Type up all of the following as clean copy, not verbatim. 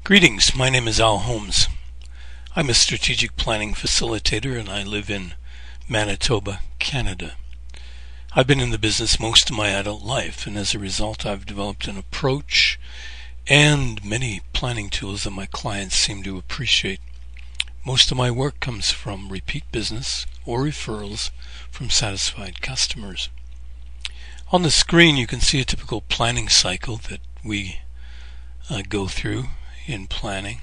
Greetings, my name is Al Holmes. I'm a strategic planning facilitator and I live in Manitoba, Canada. I've been in the business most of my adult life, and as a result I've developed an approach and many planning tools that my clients seem to appreciate. Most of my work comes from repeat business or referrals from satisfied customers. On the screen you can see a typical planning cycle that we go through in planning.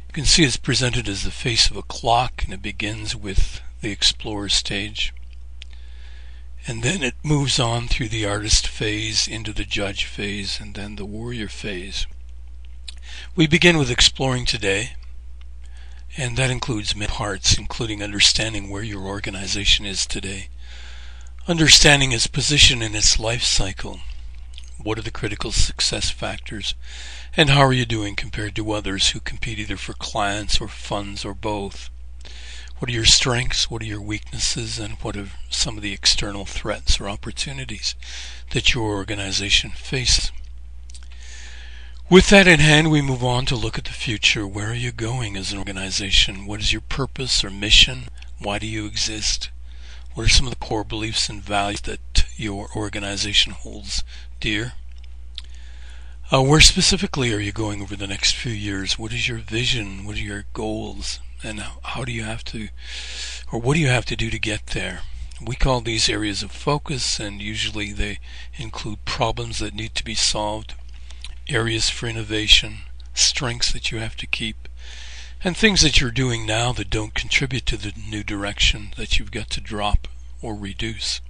You can see it's presented as the face of a clock, and it begins with the explorer stage, and then it moves on through the artist phase into the judge phase and then the warrior phase. We begin with exploring today, and that includes many parts, including understanding where your organization is today, understanding its position in its life cycle, what are the critical success factors, and how are you doing compared to others who compete either for clients or funds or both? What are your strengths, what are your weaknesses, and what are some of the external threats or opportunities that your organization faces? With that in hand, we move on to look at the future. Where are you going as an organization? What is your purpose or mission? Why do you exist? What are some of the core beliefs and values that your organization holds dear? Where specifically are you going over the next few years? What is your vision? What are your goals? And what do you have to do to get there? We call these areas of focus, and usually they include problems that need to be solved, areas for innovation, strengths that you have to keep, and things that you're doing now that don't contribute to the new direction that you've got to drop or reduce.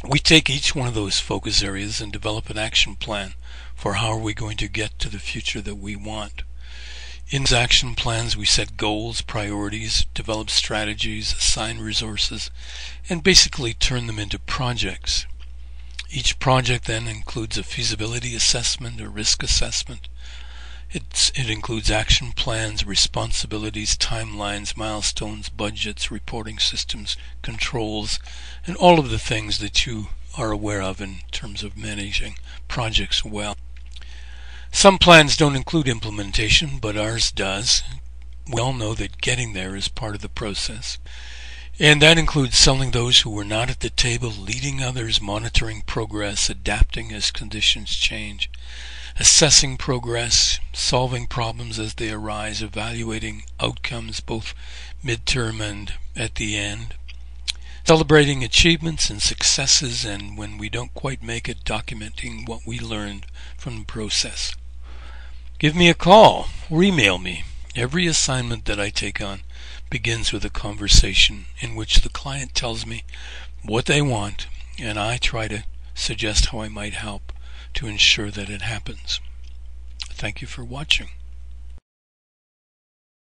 We take each one of those focus areas and develop an action plan for how are we going to get to the future that we want. In these action plans we set goals, priorities, develop strategies, assign resources, and basically turn them into projects. Each project then includes a feasibility assessment, a risk assessment. It includes action plans, responsibilities, timelines, milestones, budgets, reporting systems, controls, and all of the things that you are aware of in terms of managing projects well. Some plans don't include implementation, but ours does. We all know that getting there is part of the process. And that includes selling those who were not at the table, leading others, monitoring progress, adapting as conditions change, assessing progress, solving problems as they arise, evaluating outcomes both midterm and at the end, celebrating achievements and successes, and when we don't quite make it, documenting what we learned from the process. Give me a call or email me. Every assignment that I take on begins with a conversation in which the client tells me what they want, and I try to suggest how I might help to ensure that it happens. Thank you for watching.